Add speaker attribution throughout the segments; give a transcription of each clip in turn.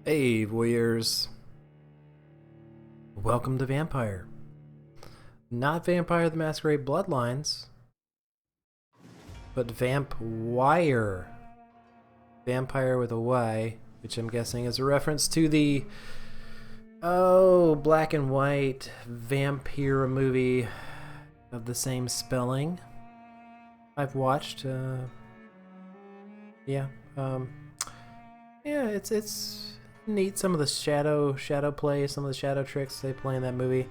Speaker 1: Hey, voyeurs. Welcome to Vampyr. Not Vampire the Masquerade Bloodlines, but Vampwire. Vampire with a Y, which I'm guessing is a reference to the, black and white Vampyr movie of the same spelling. I've watched, yeah, it's neat. Some of the shadow play, some of the shadow tricks they play in that movie.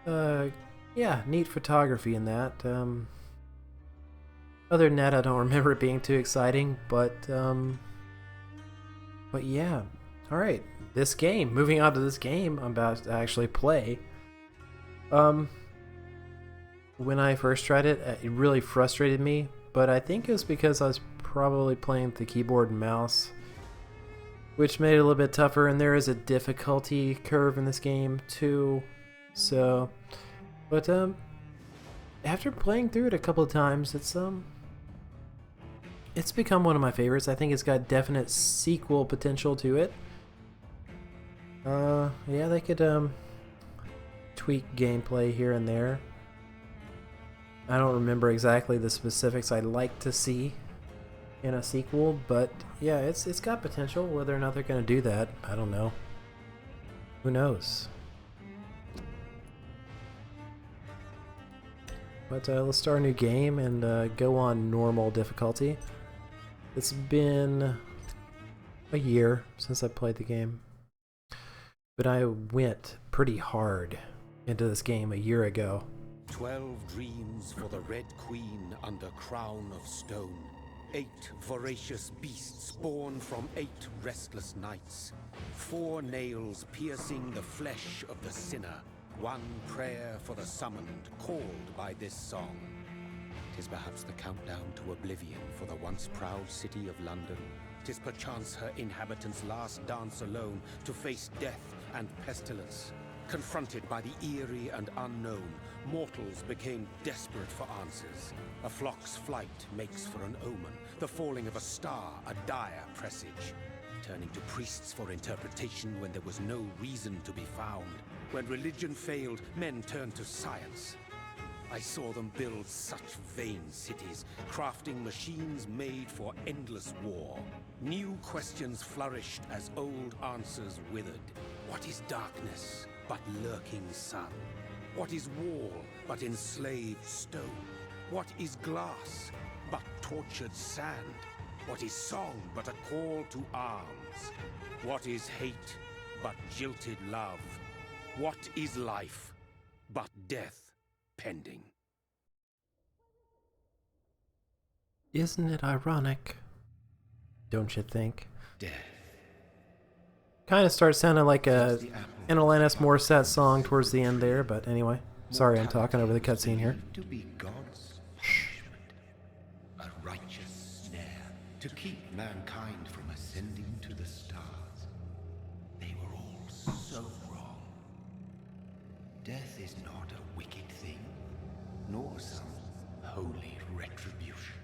Speaker 1: Yeah, neat photography in that. Other than that, I don't remember it being too exciting, but yeah. All right, this game. Moving on to this game, I'm about to actually play. When I first tried it, it really frustrated me, but I think it was because I was probably playing with the keyboard and mouse, which made it a little bit tougher. And there is a difficulty curve in this game too. So, but after playing through it a couple of times, it's become one of my favorites. I think it's got definite sequel potential to it. Yeah, they could tweak gameplay here and there. I don't remember exactly the specifics I'd like to see in a sequel, but yeah, it's got potential. Whether or not they're going to do that, I don't know. Who knows? But let's start a new game and go on normal difficulty. It's been a year since I played the game, but I went pretty hard into this game a year ago.
Speaker 2: 12 dreams for the Red Queen under crown of stone. 8 voracious beasts born from 8 restless nights. 4 nails piercing the flesh of the sinner. 1 prayer for the summoned, called by this song. 'Tis perhaps the countdown to oblivion for the once proud city of London. 'Tis perchance her inhabitants' last dance alone to face death and pestilence. Confronted by the eerie and unknown, mortals became desperate for answers. A flock's flight makes for an omen, the falling of a star a dire presage. Turning to priests for interpretation when there was no reason to be found. When religion failed, men turned to science. I saw them build such vain cities, crafting machines made for endless war. New questions flourished as old answers withered. What is darkness but lurking sun? What is wall but enslaved stone? What is glass but tortured sand? What is song but a call to arms? What is hate but jilted love? What is life but death pending?
Speaker 1: Isn't it ironic? Don't you think?
Speaker 2: Death.
Speaker 1: Kind of starts sounding like an Alanis Morissette song towards the end there, but anyway. Sorry, I'm talking over the cutscene here.
Speaker 2: To be God's punishment, a righteous snare to keep mankind from ascending to the stars. They were all so wrong. Death is not a wicked thing, nor some holy retribution.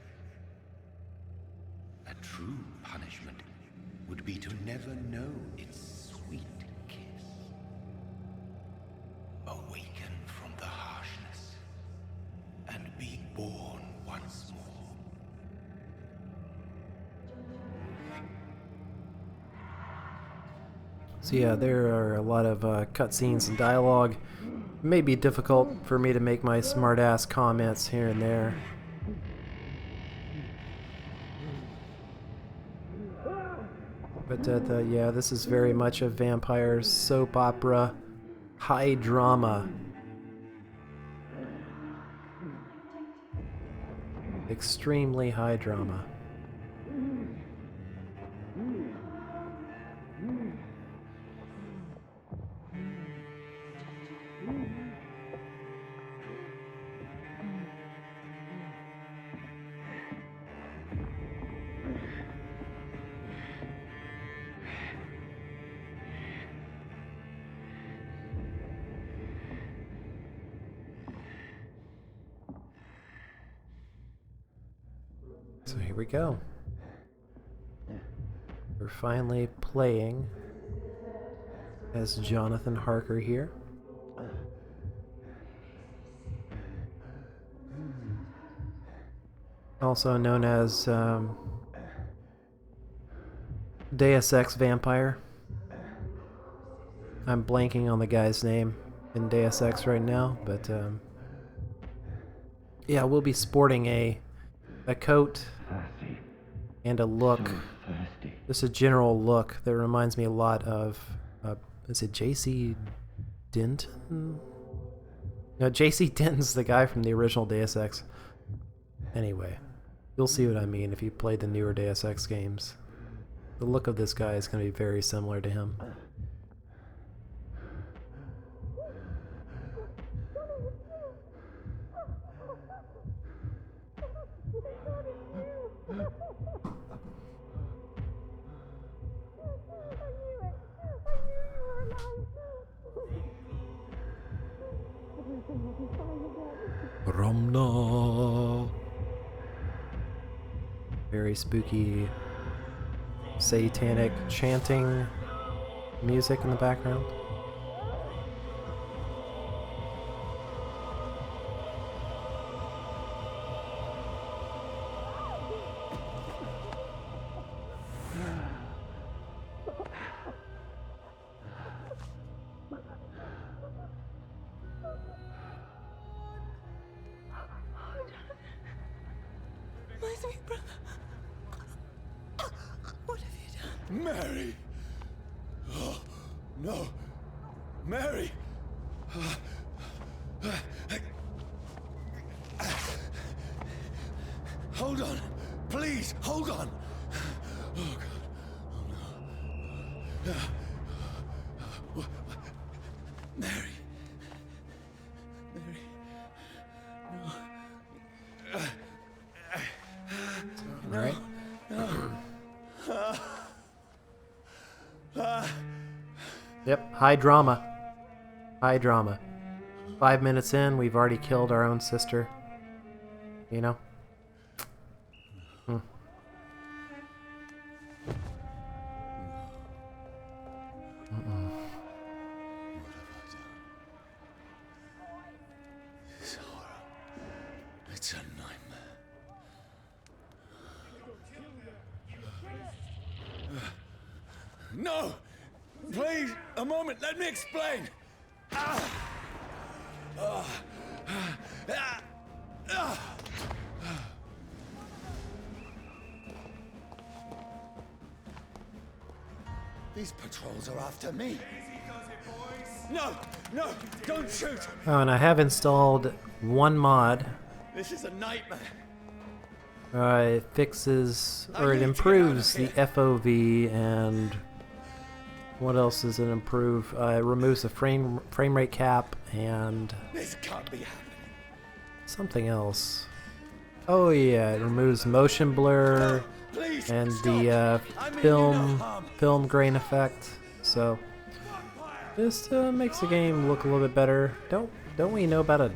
Speaker 2: A true punishment would be to never know its sweet kiss. Awaken from the harshness and be born once more.
Speaker 1: So yeah, there are a lot of cutscenes and dialogue. It may be difficult for me to make my smart-ass comments here and there. But yeah, this is very much a vampire soap opera, high drama. Extremely high drama. So here we go. We're We're finally playing as Jonathan Harker here. Also known as Deus Ex Vampyr. I'm blanking on the guy's name in Deus Ex right now, but yeah, we'll be sporting a coat and a look, just a general look that reminds me a lot of, is it J.C. Denton? No, J.C. Denton's the guy from the original Deus Ex. Anyway, you'll see what I mean if you played the newer Deus Ex games. The look of this guy is going to be very similar to him. Ramna. Very spooky, satanic chanting music in the background.
Speaker 3: My sweet brother. What have you done?
Speaker 2: Mary! Oh, no. Mary! Hold on. Please, hold on. Oh, God. Oh, no. Mary. Mary. No.
Speaker 1: All right. Yep, high drama. High drama. 5 minutes in, we've already killed our own sister. You know? Hmm. Mm-mm.
Speaker 2: What have I done? This horror. It's a nightmare. No! Please, a moment, let me explain! These patrols are after me. No! No! Don't shoot!
Speaker 1: Oh, and I have installed one mod.
Speaker 2: This is a nightmare.
Speaker 1: It fixes, or it improves the FOV, and what else does it improve? It removes the frame rate cap and
Speaker 2: This can't be happening.
Speaker 1: something else. Oh yeah, it removes motion blur
Speaker 2: Please,
Speaker 1: and
Speaker 2: stop.
Speaker 1: the
Speaker 2: I mean you no harm.
Speaker 1: film grain effect. So this makes the game look a little bit better. Don't we know about a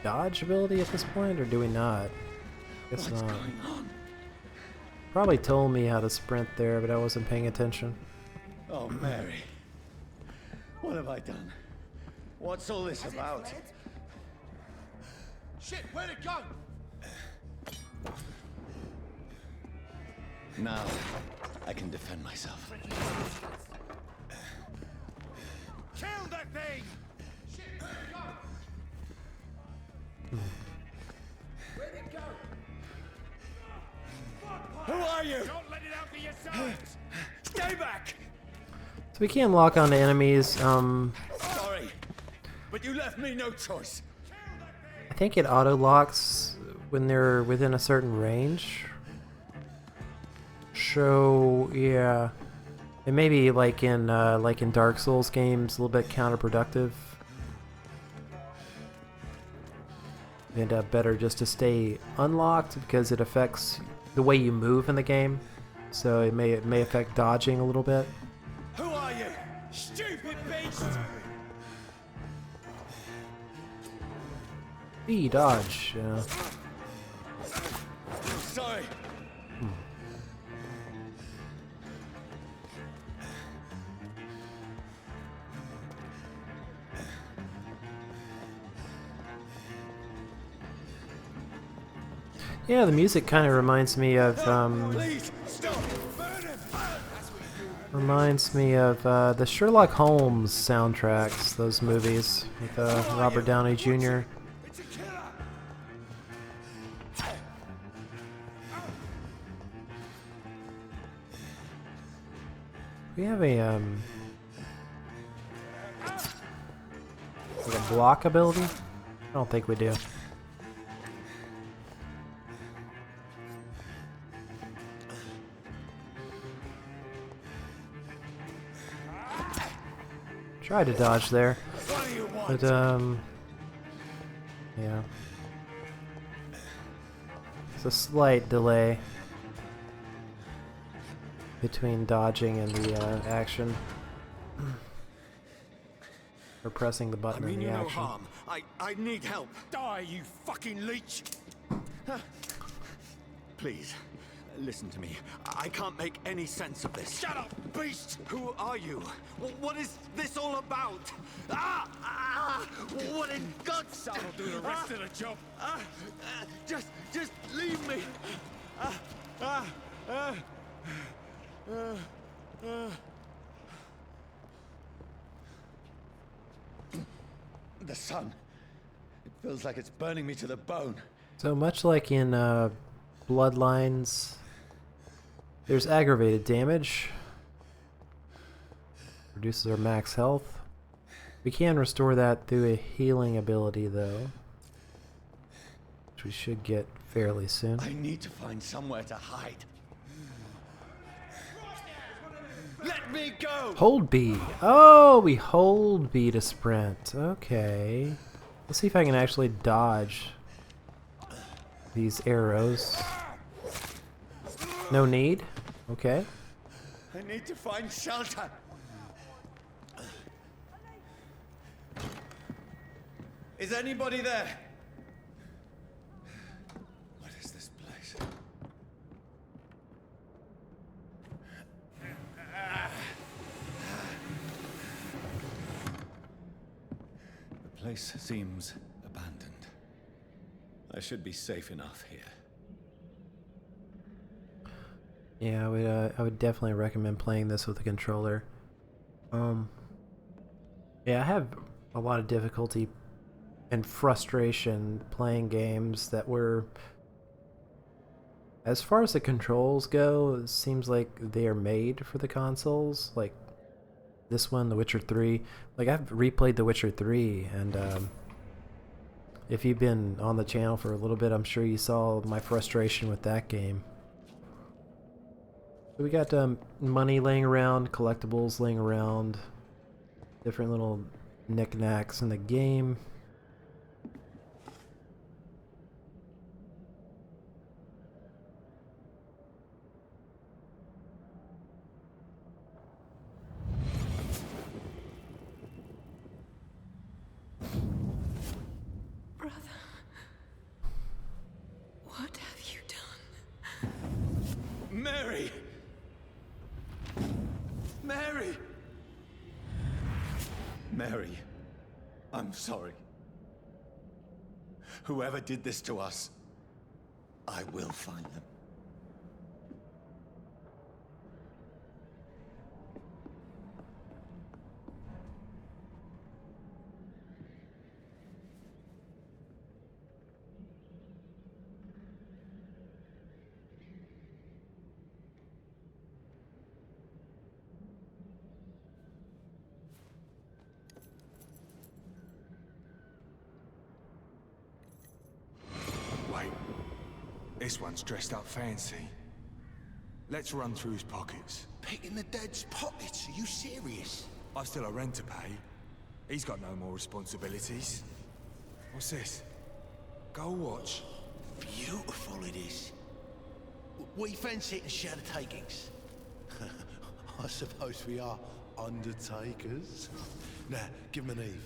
Speaker 1: dodge ability at this point, or do we not? Guess
Speaker 2: What's
Speaker 1: not.
Speaker 2: going on?
Speaker 1: Probably told me how to sprint there, but I wasn't paying attention.
Speaker 2: Oh, Mary. What have I done? What's all this about? Shit, where'd it go? Now, I can defend myself. Kill that thing! Shit, where'd it go? Who are you? Don't let it out for yourself! Stay back!
Speaker 1: So we can lock onto enemies.
Speaker 2: Sorry, but you left me no choice.
Speaker 1: I think it auto locks when they're within a certain range. So yeah, it may be like in Dark Souls games, a little bit counterproductive. And better just to stay unlocked because it affects the way you move in the game. So it may affect dodging a little bit.
Speaker 2: Who are you? Stupid beast!
Speaker 1: Dodge.
Speaker 2: Sorry.
Speaker 1: Yeah, the music kind of reminds me of
Speaker 2: Please stop!
Speaker 1: the Sherlock Holmes soundtracks, those movies with Robert Downey Jr.
Speaker 2: It's a killer!
Speaker 1: We have a like a block ability? I don't think we do. Tried to dodge there,
Speaker 2: What do you want?
Speaker 1: but yeah. It's a slight delay between dodging and the action. Or pressing the button and the action.
Speaker 4: I need help.
Speaker 2: Die, you fucking leech!
Speaker 4: Please, listen to me. I can't make any sense of this.
Speaker 2: Shut up, beast!
Speaker 4: Who are you? What is this all about? What in God's
Speaker 2: That'll do the rest of the job.
Speaker 4: Just leave me.
Speaker 2: The sun. It feels like it's burning me to the bone.
Speaker 1: So much like in Bloodlines, there's aggravated damage. Reduces our max health. We can restore that through a healing ability though, which we should get fairly soon.
Speaker 2: I need to find somewhere to hide. Let me go!
Speaker 1: Hold B. Oh, we hold B to sprint. Okay. Let's see if I can actually dodge these arrows. No need. Okay.
Speaker 2: I need to find shelter. Is anybody there? What is this place? The place seems abandoned. I should be safe enough here.
Speaker 1: Yeah, I would definitely recommend playing this with a controller. Yeah, I have a lot of difficulty and frustration playing games that were, as far as the controls go, it seems like they are made for the consoles. Like this one, The Witcher 3. Like I've replayed The Witcher 3, and if you've been on the channel for a little bit, I'm sure you saw my frustration with that game. So we got money laying around, collectibles laying around, different little knickknacks in the game.
Speaker 3: Brother, what have you done?
Speaker 2: Mary! Mary! Mary, I'm sorry. Whoever did this to us, I will find them.
Speaker 5: Wait, this one's dressed up fancy. Let's run through his pockets.
Speaker 6: Picking the dead's pockets? Are you serious?
Speaker 5: I've still a rent to pay. He's got no more responsibilities. What's this? Gold watch.
Speaker 6: Beautiful it is. We fancy it and share the takings. I suppose we are undertakers. Now, give him an Eve.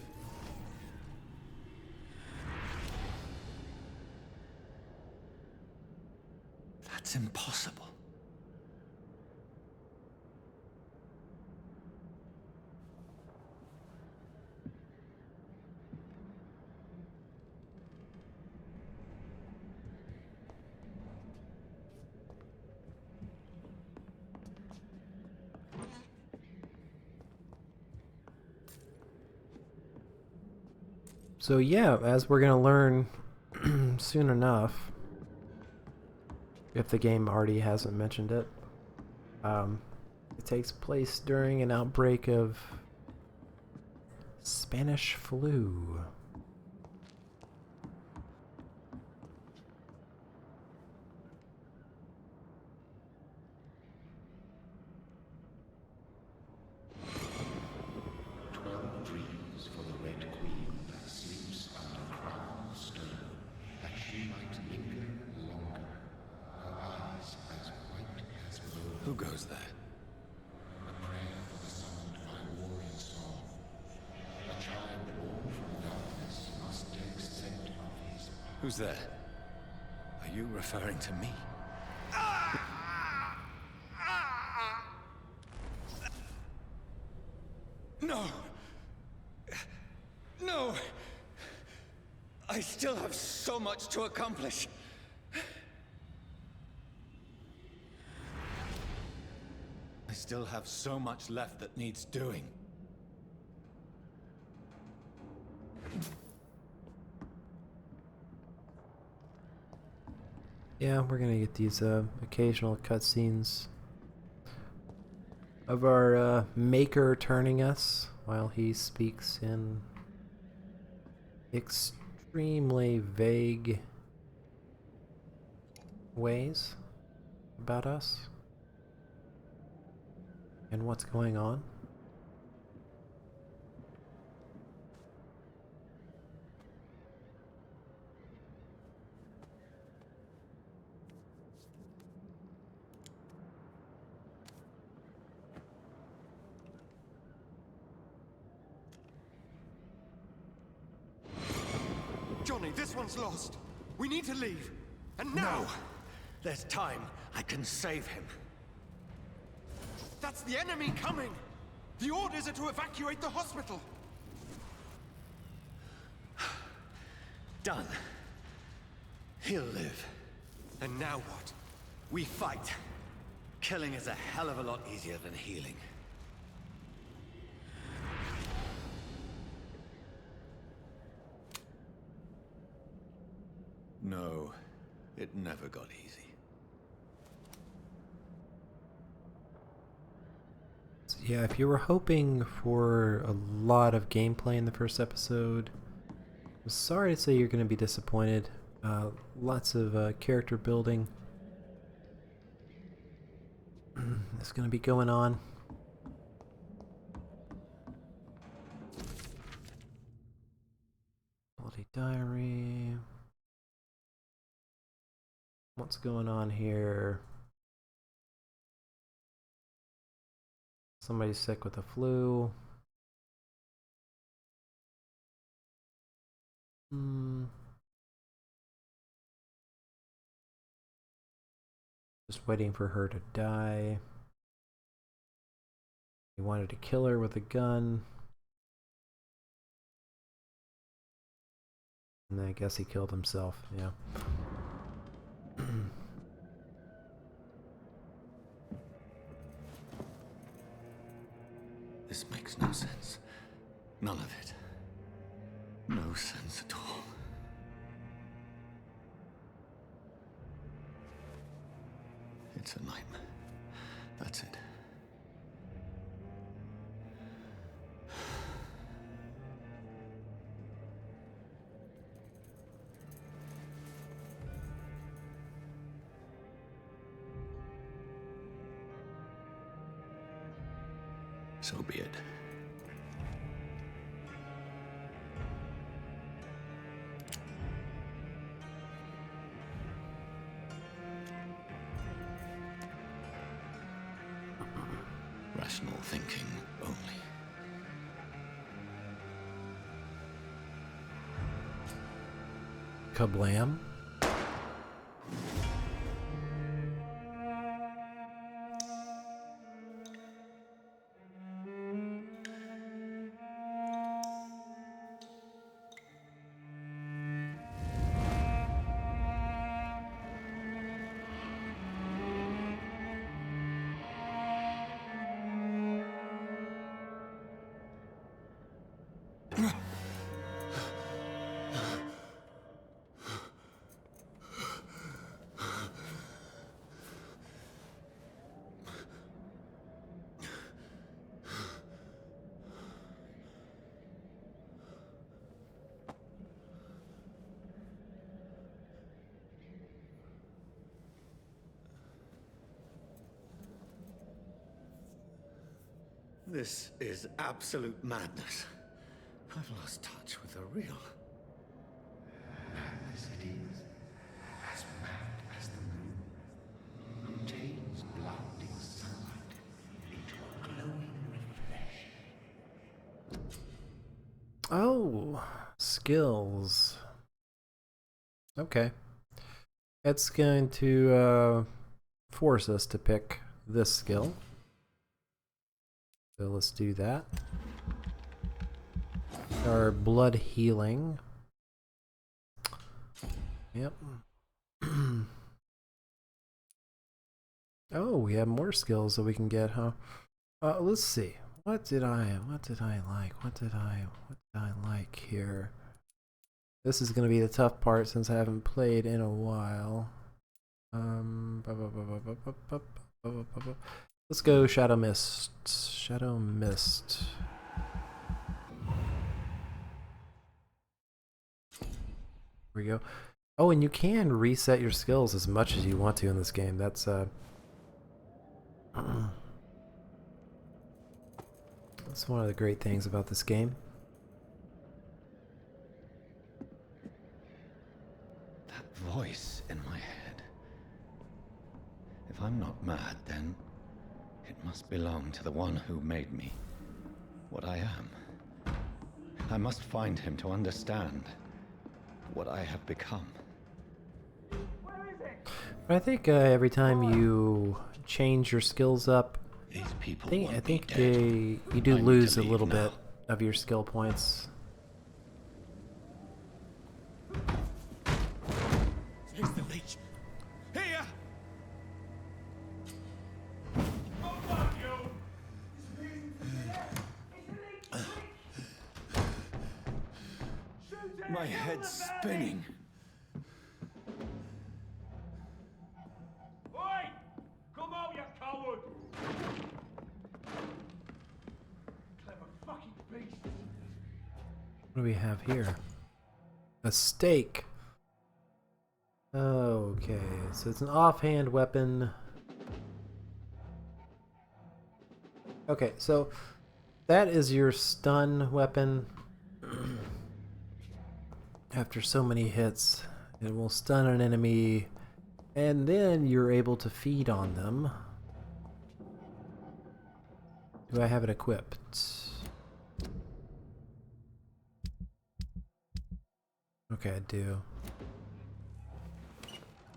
Speaker 2: That's impossible.
Speaker 1: So yeah, as we're gonna learn soon enough, if the game already hasn't mentioned it, it takes place during an outbreak of Spanish flu.
Speaker 2: Who goes there? Who's there? Are you referring to me? No! No! I still have so much to accomplish. I still have so much left that needs doing.
Speaker 1: Yeah, we're gonna get these occasional cutscenes of our maker turning us while he speaks in extremely vague ways about us and what's going on.
Speaker 4: Johnny, this one's lost. We need to leave. And now!
Speaker 2: No! There's time. I can save him.
Speaker 4: That's the enemy coming! The orders are to evacuate the hospital!
Speaker 2: Done. He'll live.
Speaker 4: And now what?
Speaker 2: We fight. Killing is a hell of a lot easier than healing. No, it never got easy.
Speaker 1: Yeah, if you were hoping for a lot of gameplay in the first episode, I'm sorry to say you're going to be disappointed. Lots of character building is going to be going on. Holiday diary. What's going on here? Somebody's sick with the flu. Just waiting for her to die. He wanted to kill her with a gun. And I guess he killed himself, yeah.
Speaker 2: This makes no sense. None of it. No sense at all. It's a nightmare. That's it. So be it. Rational thinking only.
Speaker 1: Kablam.
Speaker 2: This is absolute madness. I've lost touch with the real.
Speaker 6: Madness it is. As mad as the moon. Contains blinding sunlight into a glowing reflection.
Speaker 1: Oh, skills. Okay. It's going to force us to pick this skill. So let's do that. Our blood healing. Yep. Oh, we have more skills that we can get, huh? Let's see. What did I like? What did I like here? This is gonna be the tough part since I haven't played in a while. Let's go Shadow Mist. Shadow Mist. There we go. Oh, and you can reset your skills as much as you want to in this game. That's that's one of the great things about this game.
Speaker 2: That voice in my head. If I'm not mad, then it must belong to the one who made me what I am. I must find him to understand what I have become.
Speaker 1: But I think every time you change your skills up,
Speaker 6: These people
Speaker 1: I
Speaker 6: want
Speaker 1: think
Speaker 6: me dead.
Speaker 1: you do
Speaker 6: I need
Speaker 1: lose
Speaker 6: to
Speaker 1: a
Speaker 6: leave
Speaker 1: little
Speaker 6: now.
Speaker 1: bit of your skill points.
Speaker 5: Here's the leech. Here!
Speaker 4: My head's spinning.
Speaker 7: Oi! Come out, you coward! Clever fucking beast!
Speaker 1: What do we have here? A stake. Okay, so it's an offhand weapon. Okay, so that is your stun weapon. After so many hits, it will stun an enemy, and then you're able to feed on them. Do I have it equipped? Okay, I do.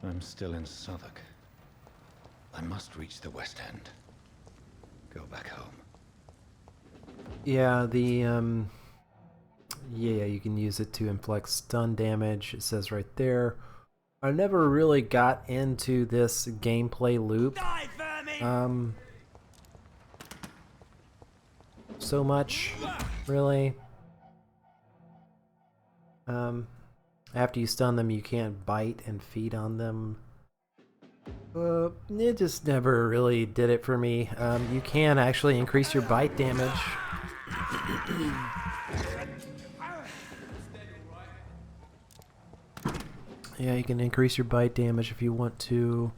Speaker 2: I'm still in Southwark. I must reach the West End. Go back home.
Speaker 1: Yeah, the yeah, you can use it to inflict stun damage. It says right there. I never really got into this gameplay loop so much, really. After you stun them, you can't bite and feed on them. It just never really did it for me. You can actually increase your bite damage. Yeah, you can increase your bite damage if you want to.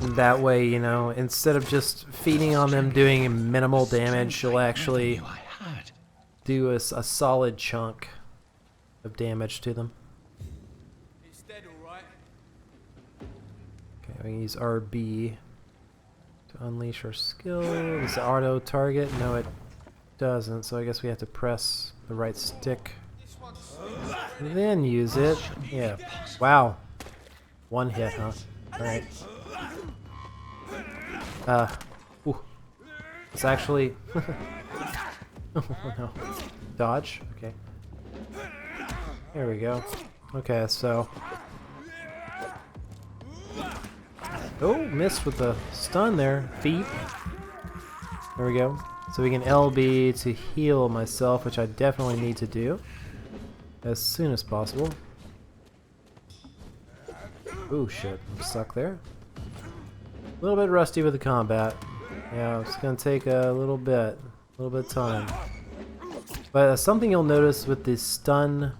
Speaker 1: That way, you know, instead of just feeding on them doing minimal damage, you'll actually do a solid chunk of damage to them.
Speaker 5: It's dead, alright.
Speaker 1: Okay, we can use RB to unleash our skill. Does it auto target? No, it doesn't, so I guess we have to press the right stick and then use it. Yeah. Wow. One hit, huh? Alright. Ooh. It's actually oh no. Dodge? Okay. There we go. Okay, so oh, missed with the stun there. Feet. There we go. So we can LB to heal myself, which I definitely need to do as soon as possible. Oh shit, I'm stuck there. A little bit rusty with the combat. Yeah, it's gonna take a little bit of time. But something you'll notice with the stun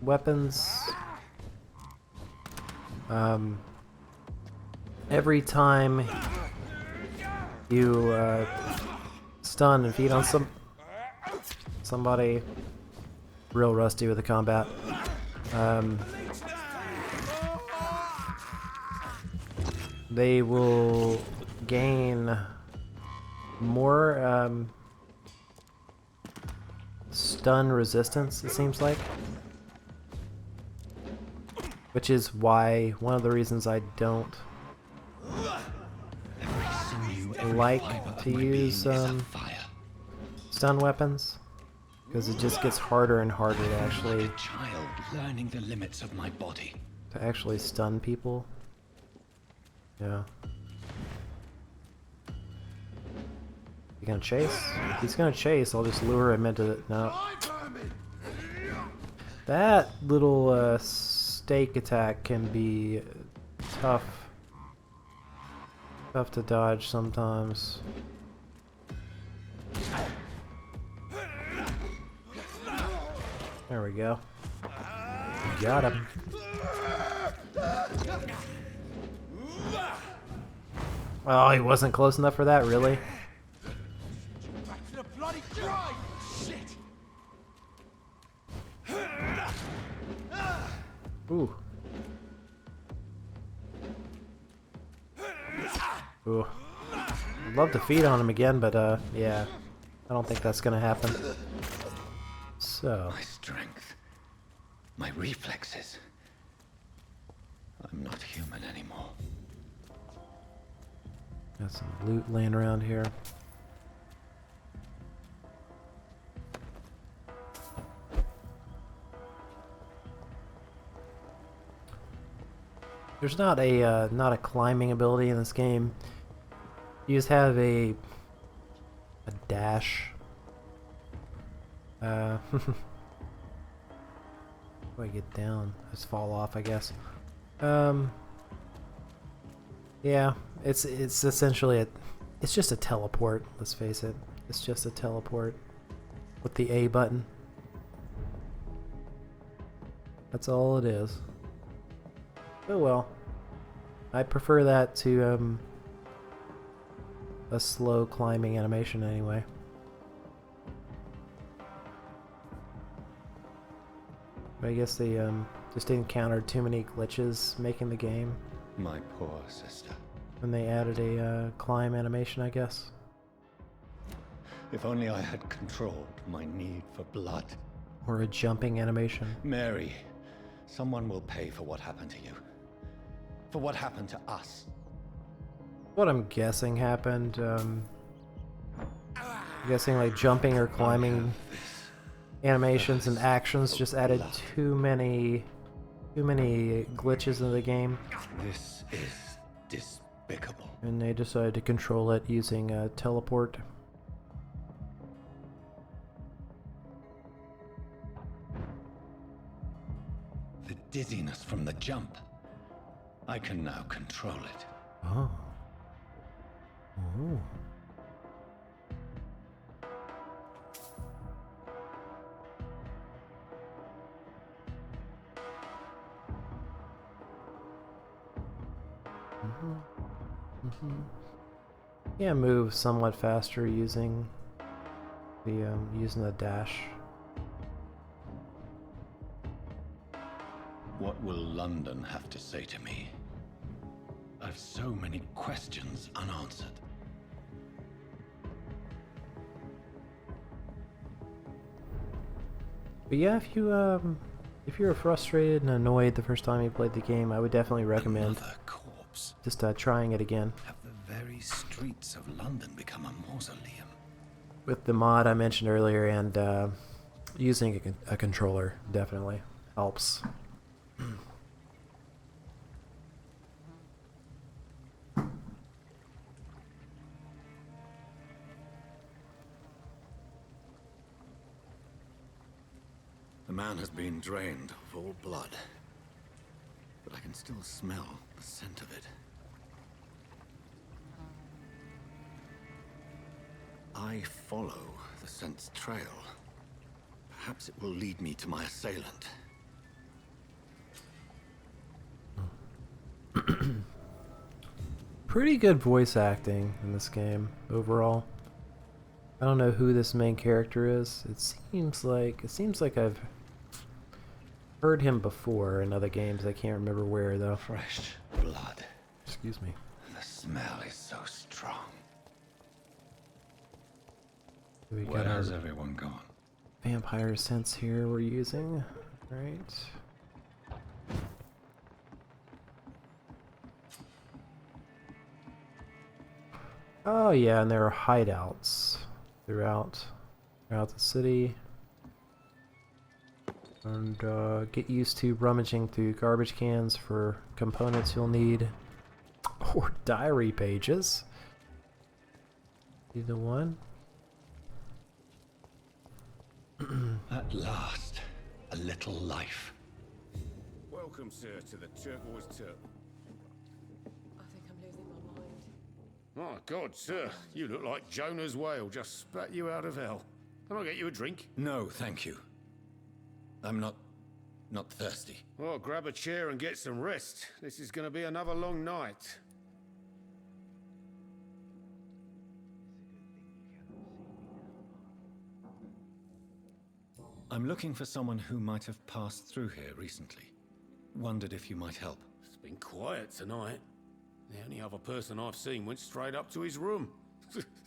Speaker 1: weapons, every time you stun and feed on somebody, real rusty with the combat. They will gain more stun resistance, it seems like. Which is why, one of the reasons I don't like to use stun weapons. Because it just gets harder and harder to actually
Speaker 2: learning the limits of my body.
Speaker 1: to actually stun people. Yeah. You gonna chase? If he's gonna chase, I'll just lure him into it. No. That little stake attack can be tough. Tough to dodge sometimes. There we go. Got him. Oh, he wasn't close enough for that, really?
Speaker 7: Back to the bloody drive! Shit!
Speaker 1: Ooh. Ooh. I'd love to feed on him again, but yeah. I don't think that's gonna happen. So.
Speaker 2: My strength. My reflexes. I'm not human anymore.
Speaker 1: Got some loot laying around here. There's not a climbing ability in this game. You just have a dash. How do I get down? Just fall off, I guess. Yeah, it's essentially it's just a teleport, let's face it. It's just a teleport with the A button. That's all it is. Oh well. I prefer that to a slow climbing animation anyway. But I guess they just encountered too many glitches making the game.
Speaker 2: My poor sister.
Speaker 1: And they added a climb animation, I guess.
Speaker 2: If only I had controlled my need for blood.
Speaker 1: Or a jumping animation.
Speaker 2: Mary, someone will pay for what happened to you. For what happened to us.
Speaker 1: What I'm guessing happened, I'm guessing like jumping or climbing animations and actions just added too many glitches in the game.
Speaker 2: This is despicable.
Speaker 1: And they decided to control it using a teleport.
Speaker 2: The dizziness from the jump. I can now control it.
Speaker 1: Oh. Ooh. Yeah, move somewhat faster using the dash.
Speaker 2: What will London have to say to me? I've so many questions unanswered.
Speaker 1: But yeah, if you were frustrated and annoyed the first time you played the game, I would definitely recommend
Speaker 2: Another corpse.
Speaker 1: just trying it again.
Speaker 2: Have the very streets of London become a mausoleum?
Speaker 1: With the mod I mentioned earlier and using a controller definitely helps.
Speaker 4: The man has been drained of all blood, but I can still smell the scent of it. I follow the scent's trail. Perhaps it will lead me to my assailant.
Speaker 1: Pretty good voice acting in this game overall. I don't know who this main character is. It seems like I've heard him before in other games. I can't remember where though.
Speaker 4: Fresh blood.
Speaker 1: Excuse me.
Speaker 4: The smell is so strong.
Speaker 1: We
Speaker 4: Where
Speaker 1: got our
Speaker 4: has everyone gone?
Speaker 1: vampire sense here we're using. Right. Oh yeah, and there are hideouts throughout the city. And get used to rummaging through garbage cans for components you'll need. Or diary pages. Either one.
Speaker 4: At last, a little life.
Speaker 2: Welcome, sir, to the Turquoise Turtle.
Speaker 3: I think I'm losing my mind.
Speaker 2: My God, sir, you look like Jonah's whale just spat you out of hell. Can I get you a drink?
Speaker 4: No, thank you. I'm not thirsty.
Speaker 2: Well, grab a chair and get some rest. This is going to be another long night.
Speaker 4: I'm looking for someone who might have passed through here recently. Wondered if you might help.
Speaker 2: It's been quiet tonight. The only other person I've seen went straight up to his room.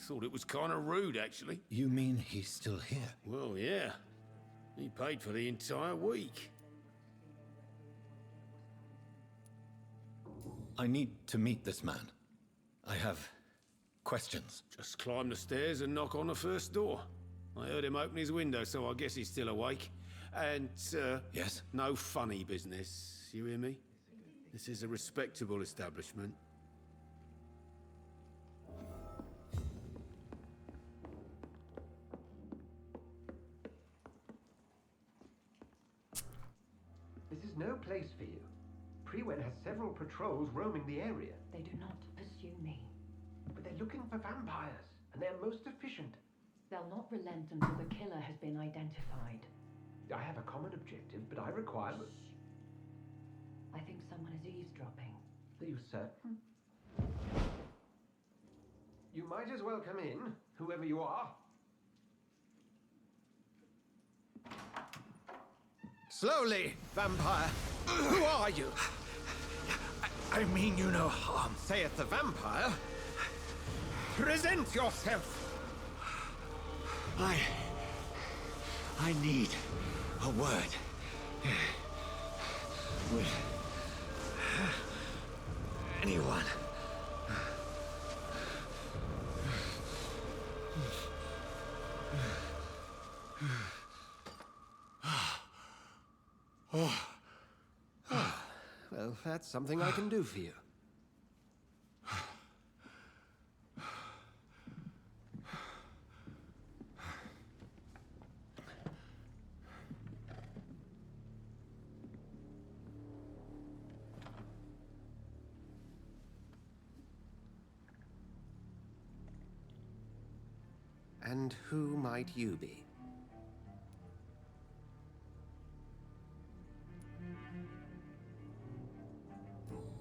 Speaker 2: Thought it was kind of rude, actually.
Speaker 4: You mean he's still here?
Speaker 2: Well, yeah. He paid for the entire week.
Speaker 4: I need to meet this man. I have questions.
Speaker 2: Just climb the stairs and knock on the first door. I heard him open his window, so I guess he's still awake. And,
Speaker 4: Yes?
Speaker 2: no funny business. You hear me? This is a respectable establishment.
Speaker 8: This is no place for you. Prewen has several patrols roaming the area.
Speaker 9: They do not pursue me.
Speaker 8: But they're looking for vampires, and they're most efficient.
Speaker 9: They'll not relent until the killer has been identified.
Speaker 8: I have a common objective, but I require...
Speaker 9: I think someone is eavesdropping.
Speaker 8: Are you certain? You might as well come in, whoever you are.
Speaker 6: Slowly, vampire. Who are you?
Speaker 5: I mean you no harm.
Speaker 6: Saith the vampire. Present yourself.
Speaker 5: I need a word with anyone.
Speaker 8: Well, that's something I can do for you. And who might you be?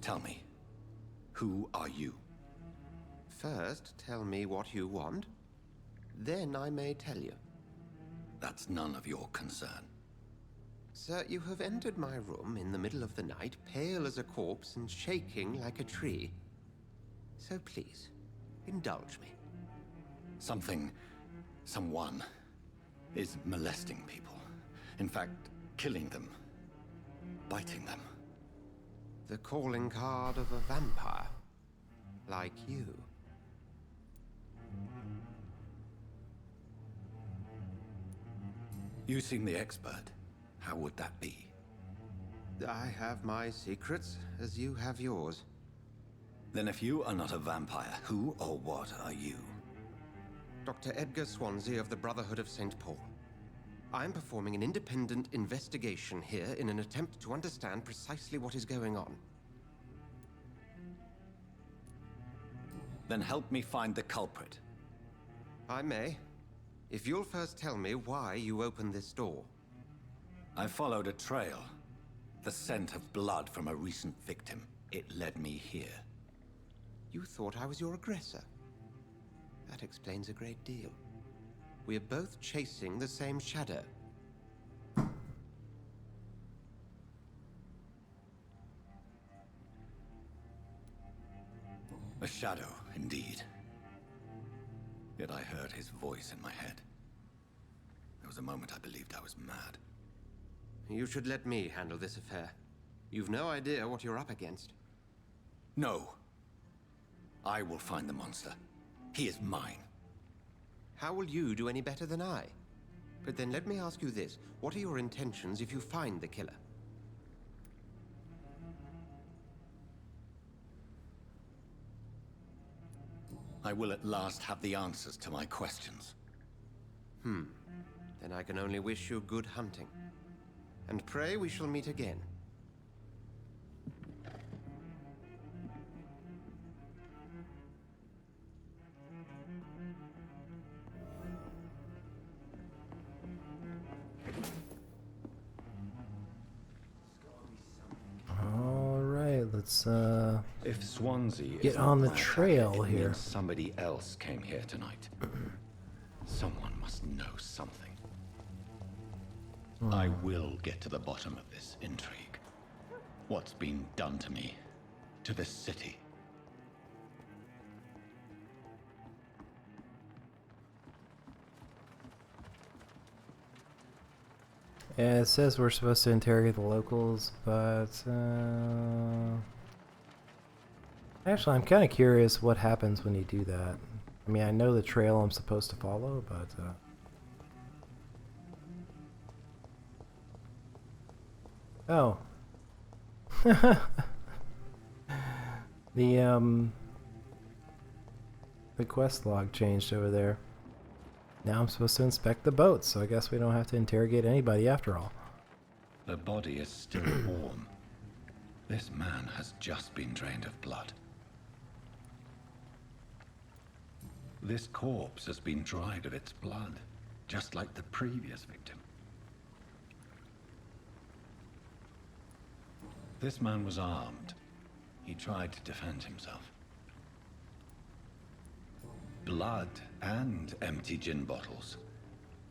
Speaker 4: Tell me, who are you?
Speaker 8: First, tell me what you want. Then I may tell you.
Speaker 4: That's none of your concern.
Speaker 8: Sir, you have entered my room in the middle of the night, pale as a corpse and shaking like a tree. So please, indulge me.
Speaker 4: Someone is molesting people. In fact, killing them. Biting them.
Speaker 8: The calling card of a vampire. Like you.
Speaker 4: You seem the expert. How would that be?
Speaker 8: I have my secrets, as you have yours.
Speaker 4: Then if you are not a vampire, who or what are you?
Speaker 8: Dr. Edgar Swansea of the Brotherhood of St. Paul. I'm performing an independent investigation here in an attempt to understand precisely what is going on.
Speaker 4: Then help me find the culprit.
Speaker 8: I may. If you'll first tell me why you opened this door.
Speaker 4: I followed a trail. The scent of blood from a recent victim. It led me here.
Speaker 8: You thought I was your aggressor. That explains a great deal. We're both chasing the same shadow.
Speaker 4: A shadow, indeed. Yet I heard his voice in my head. There was a moment I believed I was mad.
Speaker 8: You should let me handle this affair. You've no idea what you're up against.
Speaker 4: No. I will find the monster. He is mine.
Speaker 8: How will you do any better than I? But then let me ask you this. What are your intentions if you find the killer?
Speaker 4: I will at last have the answers to my questions.
Speaker 8: Then I can only wish you good hunting. And pray we shall meet again.
Speaker 1: Alright, let's
Speaker 4: If Swansea
Speaker 1: get
Speaker 4: is
Speaker 1: on the
Speaker 4: not my
Speaker 1: trail
Speaker 4: target, it
Speaker 1: here.
Speaker 4: means somebody else came here tonight. Someone must know something. I will get to the bottom of this intrigue. What's been done to me, to this city.
Speaker 1: Yeah, it says we're supposed to interrogate the locals, but actually I'm kind of curious what happens when you do that. I mean, I know the trail I'm supposed to follow, but oh. The quest log changed over there. Now I'm supposed to inspect the boat, so I guess we don't have to interrogate anybody after all.
Speaker 4: The body is still warm. This man has just been drained of blood. This corpse has been dried of its blood, just like the previous victim. This man was armed. He tried to defend himself. Blood and empty gin bottles.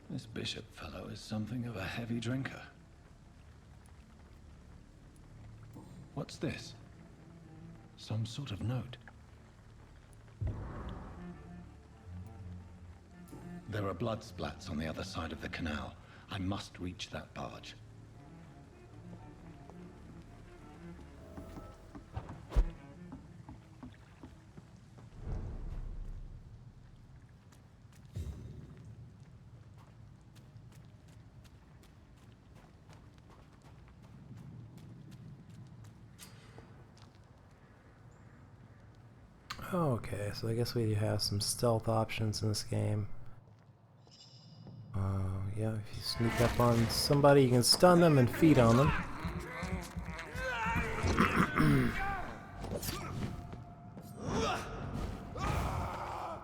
Speaker 4: This bishop fellow is something of a heavy drinker. What's this? Some sort of note. There are blood splats on the other side of the canal. I must reach that barge.
Speaker 1: Okay, so I guess we have some stealth options in this game. Yeah, if you sneak up on somebody, you can stun them and feed on them.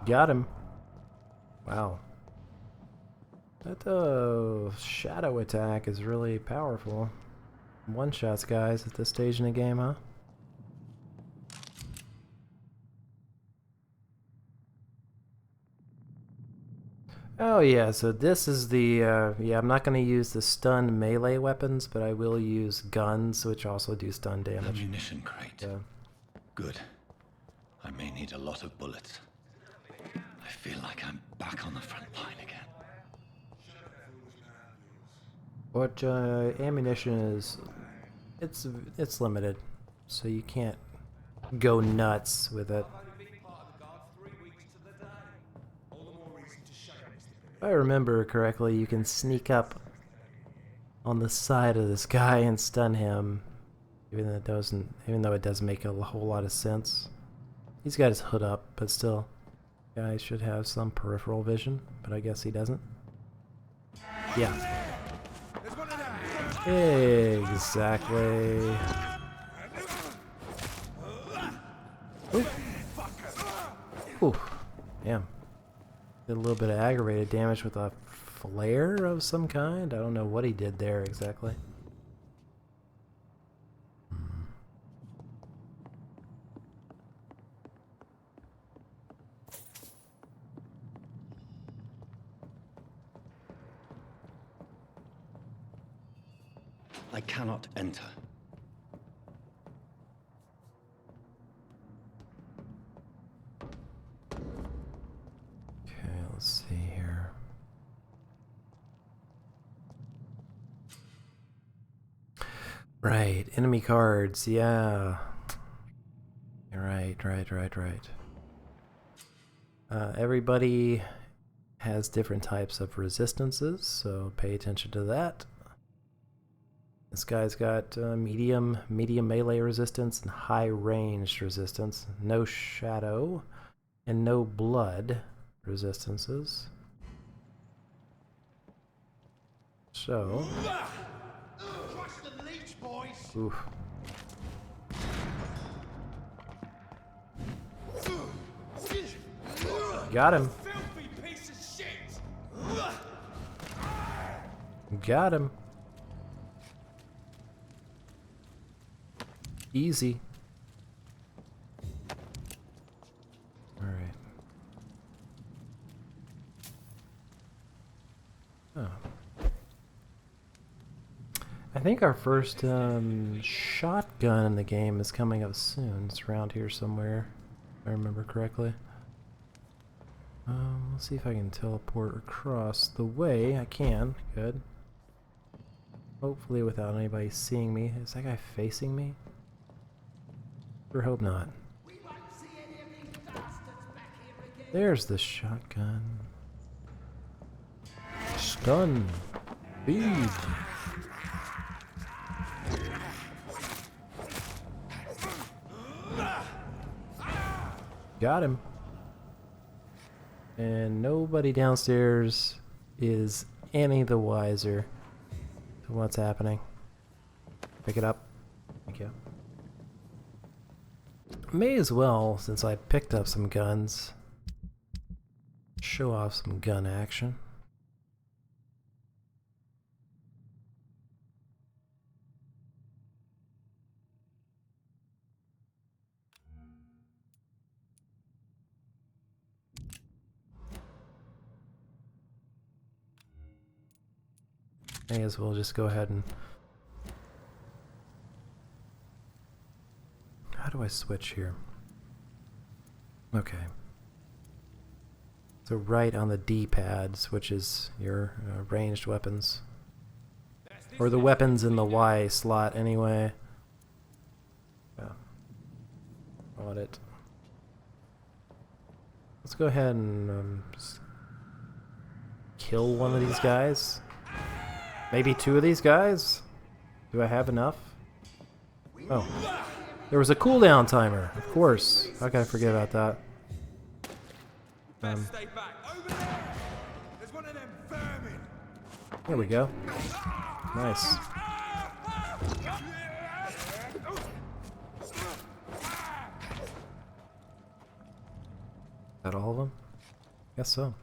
Speaker 1: Got him. Wow. That shadow attack is really powerful. One-shots, guys, at this stage in the game, huh? Oh yeah, so this is the, yeah, I'm not going to use the stun melee weapons, but I will use guns, which also do stun damage.
Speaker 4: Ammunition crate. Good. I may need a lot of bullets. I feel like I'm back on the front line again.
Speaker 1: What ammunition is, it's limited, so you can't go nuts with it. If I remember correctly, you can sneak up on the side of this guy and stun him, even though it doesn't make a whole lot of sense. He's got his hood up, but still, guy should have some peripheral vision, but I guess he doesn't. Yeah. Exactly. Ooh. Ooh. Damn. Did a little bit of aggravated damage with a flare of some kind. I don't know what he did there exactly.
Speaker 4: I cannot enter.
Speaker 1: Okay, let's see here. Right, enemy cards, yeah. Right. Everybody has different types of resistances, so pay attention to that. This guy's got medium melee resistance and high ranged resistance. No shadow and no blood resistances. So, oof. Got him. Got him. Easy. All right. Oh. I think our first shotgun in the game is coming up soon. It's around here somewhere, if I remember correctly. Let's see if I can teleport across the way. I can. Good. Hopefully without anybody seeing me. Is that guy facing me? Sure hope not. There's the shotgun. Stun. Feed. Got him. And nobody downstairs is any the wiser to what's happening. Pick it up. Thank you. May as well, since I picked up some guns, show off some gun action. May as well just go ahead and... How do I switch here? Okay. So right on the D-pad switches your ranged weapons. Or the weapons in the Y slot anyway. Yeah. Audit. Let's go ahead and kill one of these guys. Maybe two of these guys? Do I have enough? Oh. There was a cooldown timer, of course. How can I forget about that? There we go. Nice. Is that all of them? Guess so.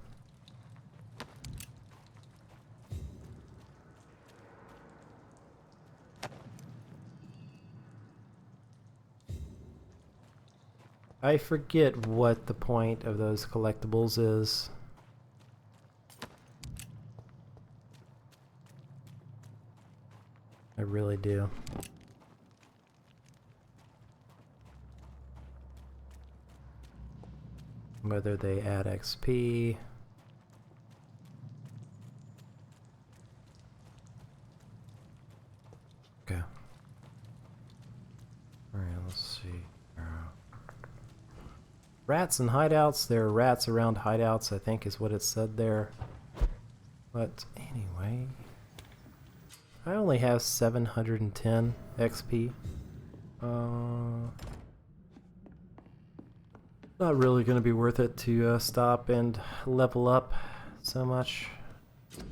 Speaker 1: I forget what the point of those collectibles is. I really do. Whether they add XP. Okay. Alright, let's see. Rats and hideouts. There are rats around hideouts, I think is what it said there. But anyway, I only have 710 XP. Not really going to be worth it to stop and level up so much.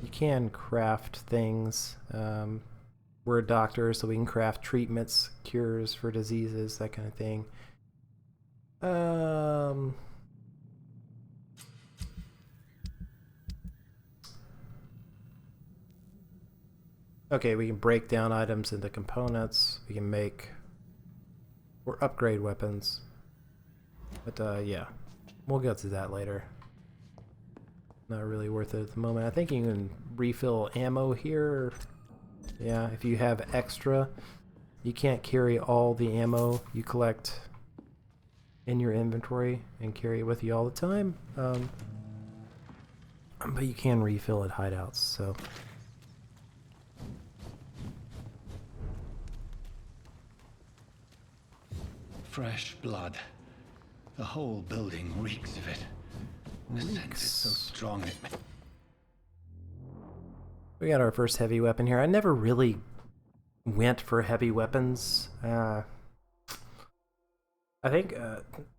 Speaker 1: You can craft things. We're a doctor, so we can craft treatments, cures for diseases, that kind of thing. Okay, we can break down items into components. We can make or upgrade weapons. But yeah, we'll get to that later. Not really worth it at the moment. I think you can refill ammo here. Yeah, if you have extra, you can't carry all the ammo you collect in your inventory and carry it with you all the time. But you can refill at hideouts, so.
Speaker 4: Fresh blood. The whole building reeks of it. The scent is so strong it...
Speaker 1: We got our first heavy weapon here. I never really went for heavy weapons. I think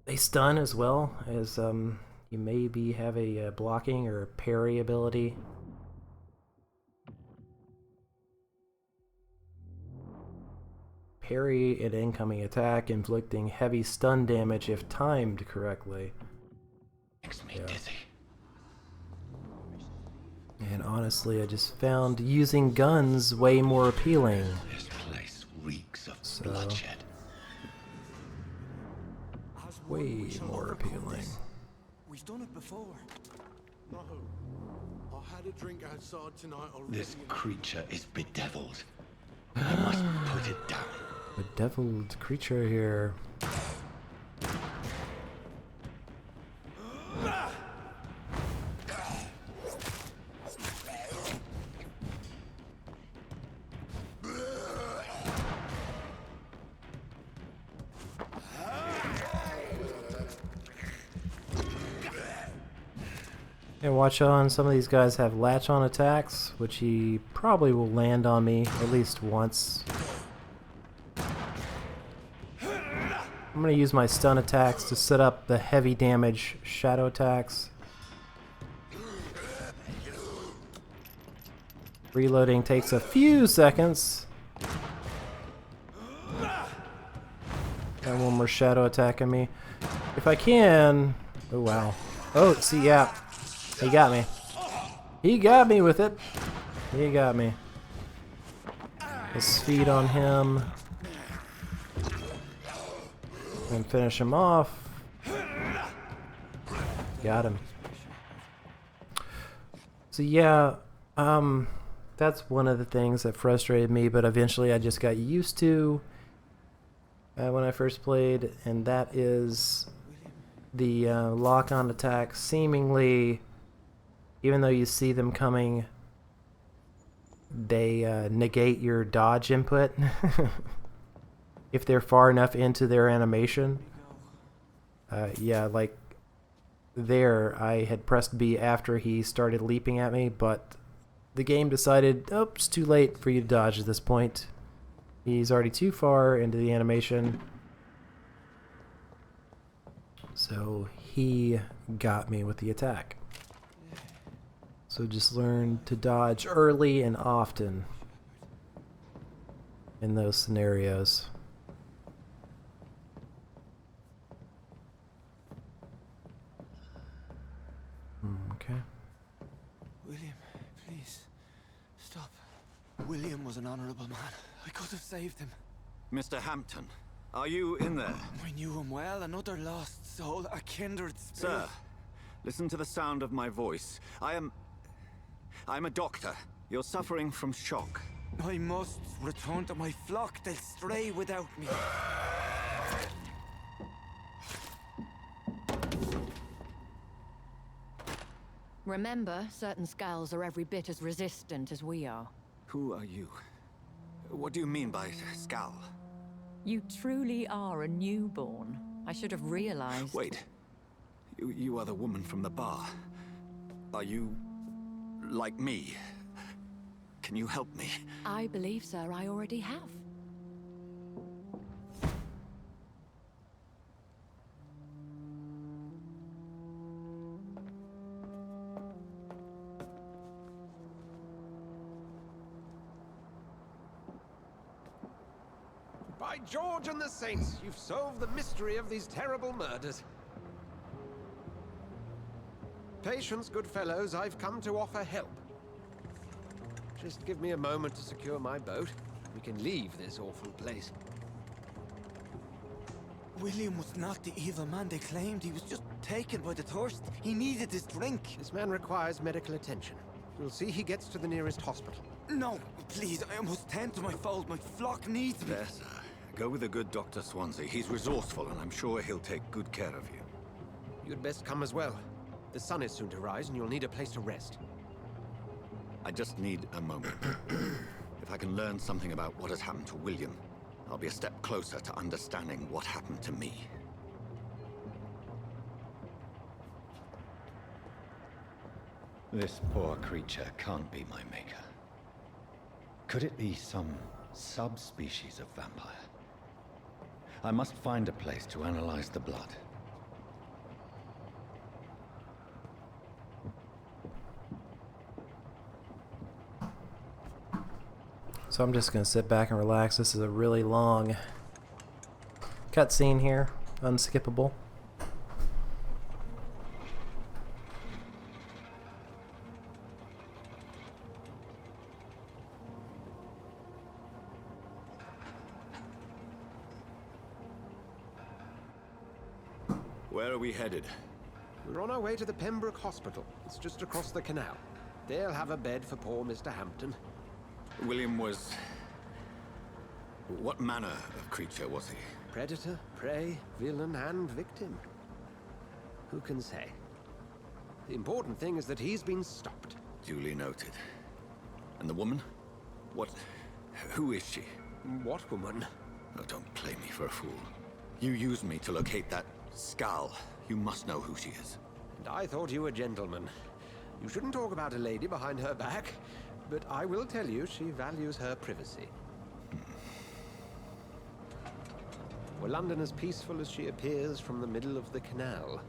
Speaker 1: they stun as well as you maybe have a blocking or parry ability. Parry an incoming attack, inflicting heavy stun damage if timed correctly.
Speaker 4: Makes me dizzy.
Speaker 1: And honestly, I just found using guns way more appealing.
Speaker 4: This place reeks of bloodshed.
Speaker 1: Way more appealing.
Speaker 7: We've done it before.
Speaker 6: No. I had a drink outside tonight already.
Speaker 4: This creature is bedeviled. I must put it down.
Speaker 1: Bedeviled creature here. And watch on, some of these guys have latch on attacks, which he probably will land on me at least once. I'm going to use my stun attacks to set up the heavy damage shadow attacks. Reloading takes a few seconds. Got one more shadow attack on me. If I can... Oh, wow. Oh, see, yeah. He got me. He got me with it. He got me. Let's feed on him. And finish him off. Got him. So yeah, that's one of the things that frustrated me, but eventually I just got used to when I first played, and that is the lock-on attack. Seemingly, even though you see them coming, they negate your dodge input if they're far enough into their animation. Yeah, like there, I had pressed B after he started leaping at me, but the game decided, oh, it's too late for you to dodge at this point. He's already too far into the animation. So he got me with the attack. So just learn to dodge early and often in those scenarios. Okay.
Speaker 7: William, please, stop. William was an honorable man. I could have saved him.
Speaker 4: Mr. Hampton, are you in there?
Speaker 7: I knew him well, another lost soul, a kindred spirit.
Speaker 4: Sir, listen to the sound of my voice. I'm a doctor. You're suffering from shock.
Speaker 7: I must return to my flock. They'll stray without me.
Speaker 9: Remember, certain skulls are every bit as resistant as we are.
Speaker 4: Who are you? What do you mean by Skal?
Speaker 9: You truly are a newborn. I should have realized.
Speaker 4: Wait. You are the woman from the bar. Are you... like me? Can you help me?
Speaker 9: I believe, sir, I already have.
Speaker 8: By George and the Saints, you've solved the mystery of these terrible murders. Patience, good fellows, I've come to offer help. Just give me a moment to secure my boat. We can leave this awful place.
Speaker 7: William was not the evil man they claimed. He was just taken by the thirst. He needed his drink.
Speaker 8: This man requires medical attention. We'll see he gets to the nearest hospital.
Speaker 7: No, please, I almost tend to my fold. My flock needs me.
Speaker 4: There, sir. Go with the good Dr. Swansea. He's resourceful, and I'm sure he'll take good care of you.
Speaker 8: You'd best come as well. The sun is soon to rise, and you'll need a place to rest.
Speaker 4: I just need a moment. If I can learn something about what has happened to William, I'll be a step closer to understanding what happened to me. This poor creature can't be my maker. Could it be some subspecies of vampire? I must find a place to analyze the blood.
Speaker 1: So I'm just going to sit back and relax. This is a really long cutscene here, unskippable.
Speaker 4: Where are we headed?
Speaker 8: We're on our way to the Pembroke Hospital. It's just across the canal. They'll have a bed for poor Mr. Hampton.
Speaker 4: William was... What manner of creature was he?
Speaker 8: Predator, prey, villain, and victim. Who can say? The important thing is that he's been stopped.
Speaker 4: Duly noted. And the woman? What... Who is she?
Speaker 8: What woman?
Speaker 4: Oh, don't play me for a fool. You used me to locate that skull. You must know who she is.
Speaker 8: And I thought you a gentleman. You shouldn't talk about a lady behind her back, but I will tell you she values her privacy. Were London as peaceful as she appears from the middle of the canal?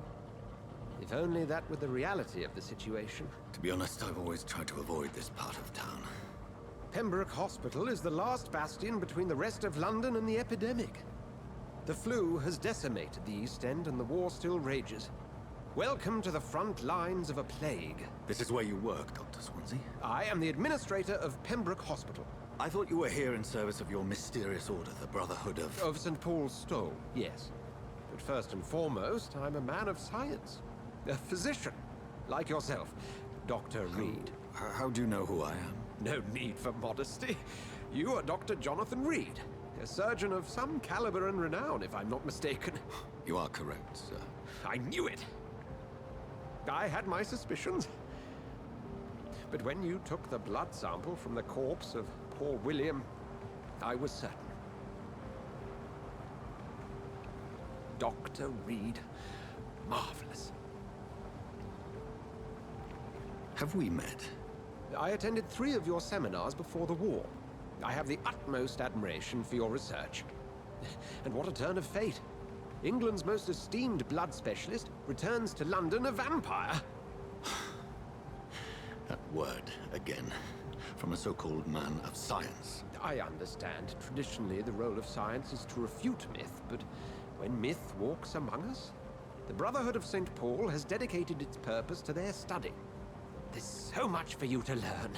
Speaker 8: If only that were the reality of the situation.
Speaker 4: To be honest, I've always tried to avoid this part of town.
Speaker 8: Pembroke Hospital is the last bastion between the rest of London and the epidemic. The flu has decimated the East End and the war still rages. Welcome to the front lines of a plague.
Speaker 4: This is where you work, Dr. Swansea?
Speaker 8: I am the administrator of Pembroke Hospital.
Speaker 4: I thought you were here in service of your mysterious order, the Brotherhood of...
Speaker 8: Of St. Paul's Stole, yes. But first and foremost, I'm a man of science. A physician, like yourself, Dr. Reed.
Speaker 4: How do you know who I am?
Speaker 8: No need for modesty. You are Dr. Jonathan Reed, a surgeon of some caliber and renown, if I'm not mistaken.
Speaker 4: You are correct, sir.
Speaker 8: I knew it. I had my suspicions. But when you took the blood sample from the corpse of poor William, I was certain. Dr. Reed. Marvelous.
Speaker 4: Have we met?
Speaker 8: I attended 3 of your seminars before the war. I have the utmost admiration for your research. And what a turn of fate. England's most esteemed blood specialist returns to London a vampire.
Speaker 4: That word, again. From a so-called man of science.
Speaker 8: I understand. Traditionally, the role of science is to refute myth, but when myth walks among us, the Brotherhood of St. Paul has dedicated its purpose to their study. There's so much for you to learn.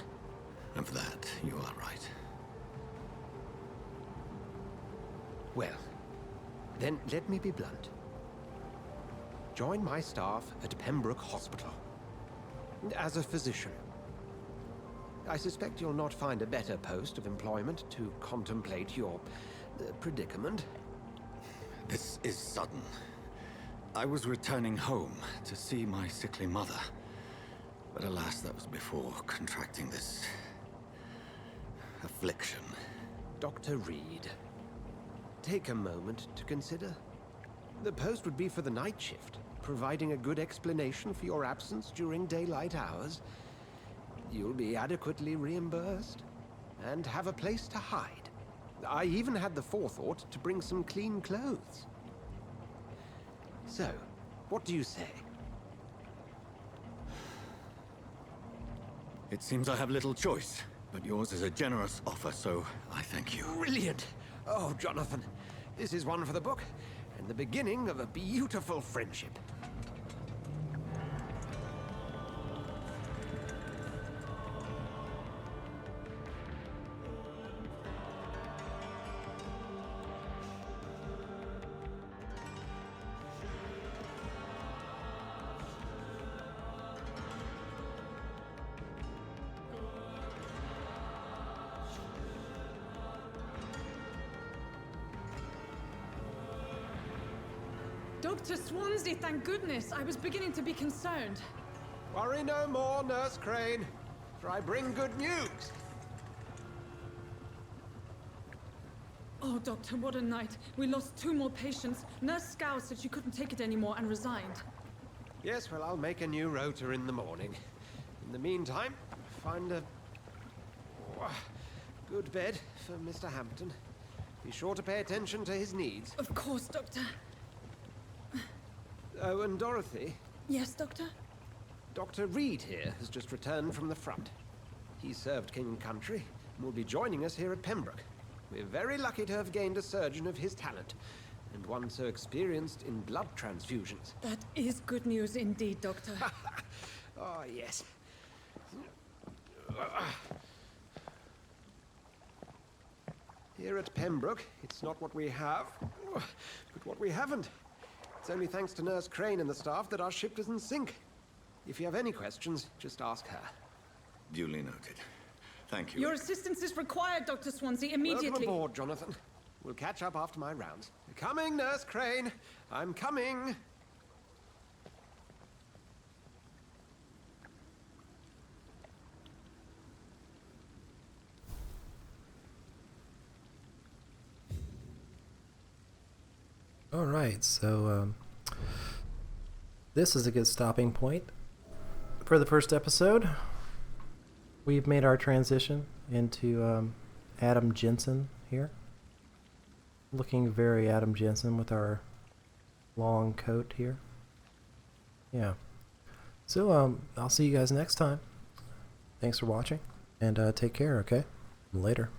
Speaker 4: And for that, you are right.
Speaker 8: Well, then let me be blunt. Join my staff at Pembroke Hospital. As a physician. I suspect you'll not find a better post of employment to contemplate your predicament.
Speaker 4: This is sudden. I was returning home to see my sickly mother. But alas, that was before contracting this... affliction.
Speaker 8: Dr. Reed, take a moment to consider. The post would be for the night shift, providing a good explanation for your absence during daylight hours. You'll be adequately reimbursed, and have a place to hide. I even had the forethought to bring some clean clothes. So, what do you say?
Speaker 4: It seems I have little choice, but yours is a generous offer, so I thank you.
Speaker 8: Brilliant! Oh, Jonathan, this is one for the book, and the beginning of a beautiful friendship.
Speaker 3: Dr. Swansea, thank goodness. I was beginning to be concerned.
Speaker 8: Worry no more, Nurse Crane, for I bring good news.
Speaker 3: Oh, Doctor, what a night. We lost 2 more patients. Nurse Scow said she couldn't take it anymore and resigned.
Speaker 8: Yes, well, I'll make a new rota in the morning. In the meantime, find a good bed for Mr. Hampton. Be sure to pay attention to his needs.
Speaker 3: Of course, Doctor.
Speaker 8: Oh, and Dorothy,
Speaker 3: Yes, Doctor?
Speaker 8: Dr. Reed here has just returned from the front. He served King and Country and will be joining us here at Pembroke. We're very lucky to have gained a surgeon of his talent, and one so experienced in blood transfusions.
Speaker 3: That is good news indeed, Doctor.
Speaker 8: Oh, yes. Here at Pembroke, it's not what we have, but what we haven't. It's only thanks to Nurse Crane and the staff that our ship doesn't sink. If you have any questions, just ask her.
Speaker 4: Duly noted. Thank you.
Speaker 3: Your assistance is required, Dr. Swansea, immediately.
Speaker 8: Welcome aboard, Jonathan. We'll catch up after my rounds. Coming, Nurse Crane. I'm coming.
Speaker 1: Alright, so this is a good stopping point for the first episode. We've made our transition into Adam Jensen here. Looking very Adam Jensen with our long coat here. Yeah. So I'll see you guys next time. Thanks for watching, and take care, okay? Later.